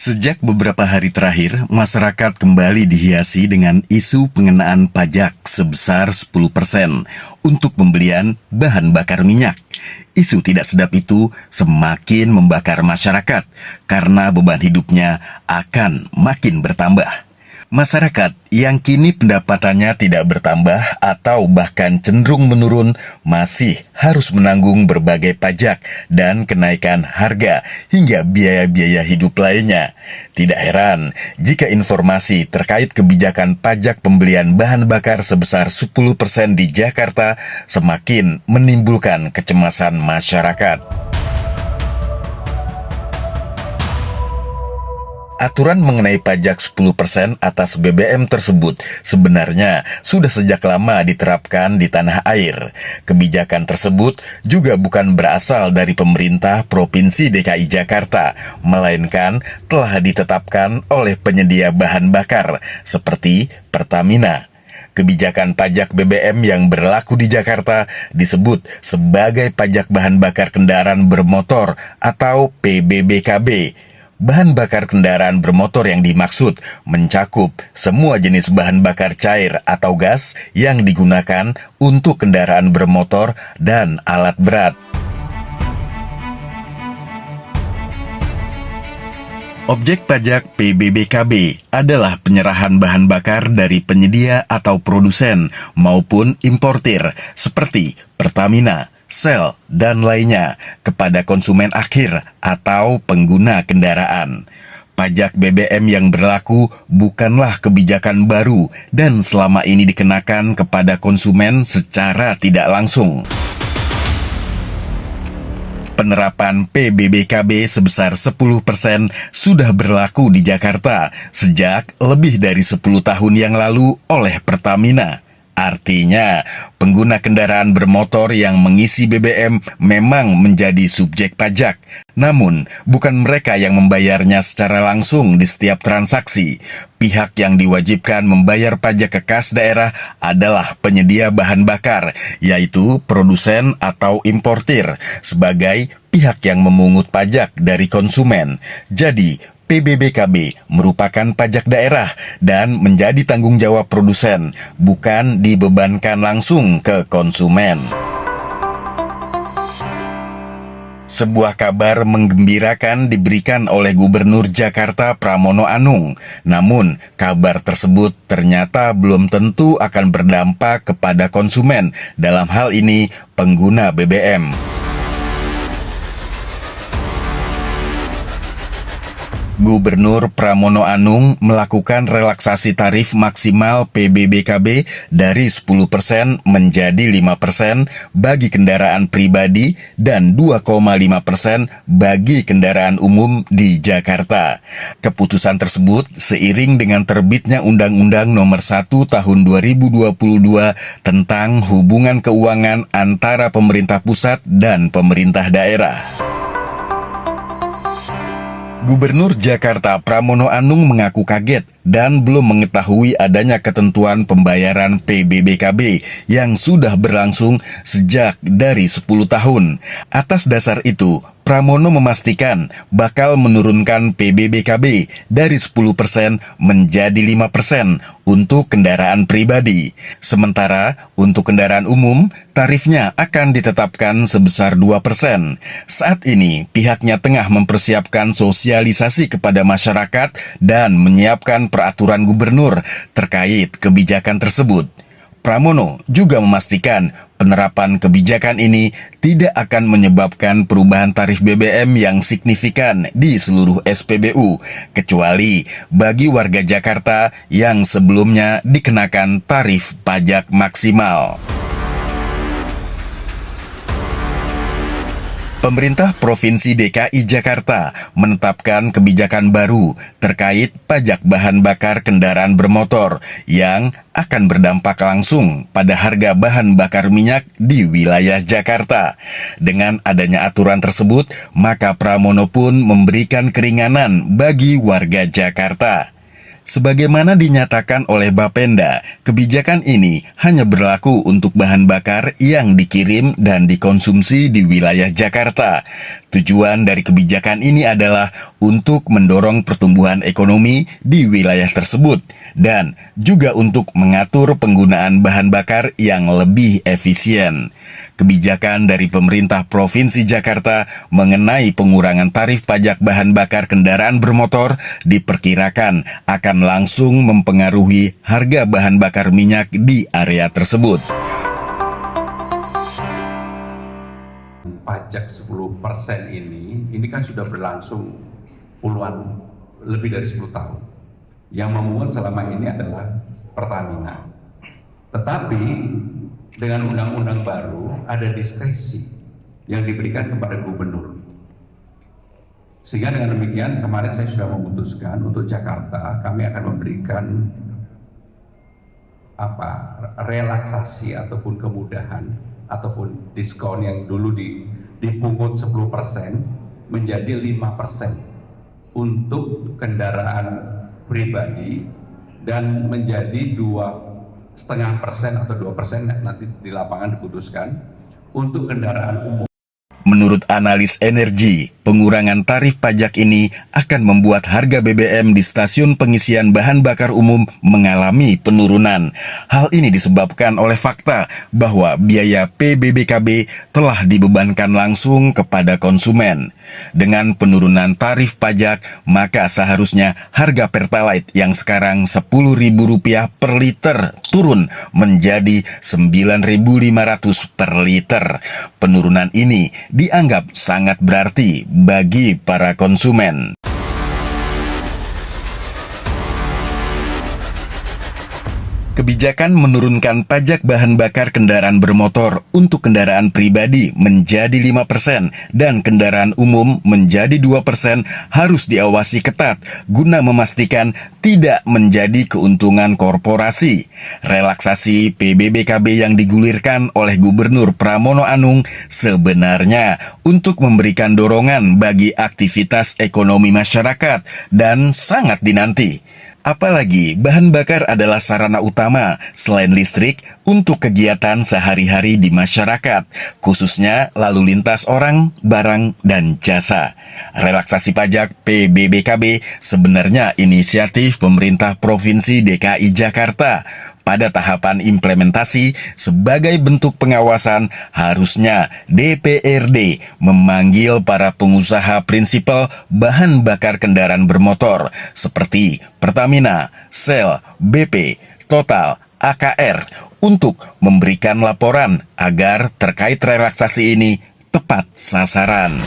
Sejak beberapa hari terakhir, masyarakat kembali dihiasi dengan isu pengenaan pajak sebesar 10% untuk pembelian bahan bakar minyak. Isu tidak sedap itu semakin membakar masyarakat karena beban hidupnya akan makin bertambah. Masyarakat yang kini pendapatannya tidak bertambah atau bahkan cenderung menurun masih harus menanggung berbagai pajak dan kenaikan harga hingga biaya-biaya hidup lainnya. Tidak heran jika informasi terkait kebijakan pajak pembelian bahan bakar sebesar 10% di Jakarta semakin menimbulkan kecemasan masyarakat. Aturan mengenai pajak 10% atas BBM tersebut sebenarnya sudah sejak lama diterapkan di tanah air. Kebijakan tersebut juga bukan berasal dari pemerintah Provinsi DKI Jakarta, melainkan telah ditetapkan oleh penyedia bahan bakar seperti Pertamina. Kebijakan pajak BBM yang berlaku di Jakarta disebut sebagai pajak bahan bakar kendaraan bermotor atau PBBKB. Bahan bakar kendaraan bermotor yang dimaksud mencakup semua jenis bahan bakar cair atau gas yang digunakan untuk kendaraan bermotor dan alat berat. Objek pajak PBBKB adalah penyerahan bahan bakar dari penyedia atau produsen maupun importir seperti Pertamina, Shell, dan lainnya kepada konsumen akhir atau pengguna kendaraan. Pajak BBM yang berlaku bukanlah kebijakan baru dan selama ini dikenakan kepada konsumen secara tidak langsung. Penerapan PBBKB sebesar 10% sudah berlaku di Jakarta sejak lebih dari 10 tahun yang lalu oleh Pertamina. Artinya, pengguna kendaraan bermotor yang mengisi BBM memang menjadi subjek pajak. Namun, bukan mereka yang membayarnya secara langsung di setiap transaksi. Pihak yang diwajibkan membayar pajak ke kas daerah adalah penyedia bahan bakar, yaitu produsen atau importir, sebagai pihak yang memungut pajak dari konsumen. Jadi, PBBKB merupakan pajak daerah dan menjadi tanggung jawab produsen, bukan dibebankan langsung ke konsumen. Sebuah kabar menggembirakan diberikan oleh Gubernur Jakarta Pramono Anung. Namun, kabar tersebut ternyata belum tentu akan berdampak kepada konsumen, dalam hal ini pengguna BBM. Gubernur Pramono Anung melakukan relaksasi tarif maksimal PBBKB dari 10% menjadi 5% bagi kendaraan pribadi dan 2,5% bagi kendaraan umum di Jakarta. Keputusan tersebut seiring dengan terbitnya Undang-Undang Nomor 1 Tahun 2022 tentang hubungan keuangan antara pemerintah pusat dan pemerintah daerah. Gubernur Jakarta Pramono Anung mengaku kaget dan belum mengetahui adanya ketentuan pembayaran PBBKB yang sudah berlangsung sejak dari 10 tahun. Atas dasar itu, Pramono memastikan bakal menurunkan PBBKB dari 10% menjadi 5% untuk kendaraan pribadi. Sementara untuk kendaraan umum, tarifnya akan ditetapkan sebesar 2%. Saat ini, pihaknya tengah mempersiapkan sosialisasi kepada masyarakat dan menyiapkan peraturan gubernur terkait kebijakan tersebut. Pramono juga memastikan penerapan kebijakan ini tidak akan menyebabkan perubahan tarif BBM yang signifikan di seluruh SPBU, kecuali bagi warga Jakarta yang sebelumnya dikenakan tarif pajak maksimal. Pemerintah Provinsi DKI Jakarta menetapkan kebijakan baru terkait pajak bahan bakar kendaraan bermotor yang akan berdampak langsung pada harga bahan bakar minyak di wilayah Jakarta. Dengan adanya aturan tersebut, maka Pramono pun memberikan keringanan bagi warga Jakarta. Sebagaimana dinyatakan oleh Bapenda, kebijakan ini hanya berlaku untuk bahan bakar yang dikirim dan dikonsumsi di wilayah Jakarta. Tujuan dari kebijakan ini adalah untuk mendorong pertumbuhan ekonomi di wilayah tersebut dan juga untuk mengatur penggunaan bahan bakar yang lebih efisien. Kebijakan dari pemerintah Provinsi Jakarta mengenai pengurangan tarif pajak bahan bakar kendaraan bermotor diperkirakan akan langsung mempengaruhi harga bahan bakar minyak di area tersebut. Pajak 10% ini kan sudah berlangsung lebih dari 10 tahun. Yang memungut selama ini adalah Pertamina. Tetapi dengan undang-undang baru ada diskresi yang diberikan kepada gubernur. Sehingga dengan demikian kemarin saya sudah memutuskan untuk Jakarta kami akan memberikan relaksasi ataupun kemudahan ataupun diskon yang dulu dipungut 10% menjadi 5% untuk kendaraan pribadi dan menjadi 2,5% atau 2% nanti di lapangan diputuskan untuk kendaraan umum. Menurut analis energi, pengurangan tarif pajak ini akan membuat harga BBM di stasiun pengisian bahan bakar umum mengalami penurunan. Hal ini disebabkan oleh fakta bahwa biaya PBBKB telah dibebankan langsung kepada konsumen. Dengan penurunan tarif pajak, maka seharusnya harga Pertalite yang sekarang Rp10.000 per liter turun menjadi Rp9.500 per liter. Penurunan ini dianggap sangat berarti bagi para konsumen. Kebijakan menurunkan pajak bahan bakar kendaraan bermotor untuk kendaraan pribadi menjadi 5% dan kendaraan umum menjadi 2% harus diawasi ketat guna memastikan tidak menjadi keuntungan korporasi. Relaksasi PBBKB yang digulirkan oleh Gubernur Pramono Anung sebenarnya untuk memberikan dorongan bagi aktivitas ekonomi masyarakat dan sangat dinanti. Apalagi bahan bakar adalah sarana utama selain listrik untuk kegiatan sehari-hari di masyarakat, khususnya lalu lintas orang, barang, dan jasa. Relaksasi pajak PBBKB sebenarnya inisiatif pemerintah Provinsi DKI Jakarta. Pada tahapan implementasi, sebagai bentuk pengawasan, harusnya DPRD memanggil para pengusaha prinsipal bahan bakar kendaraan bermotor seperti Pertamina, Shell, BP, Total, AKR untuk memberikan laporan agar terkait relaksasi ini tepat sasaran.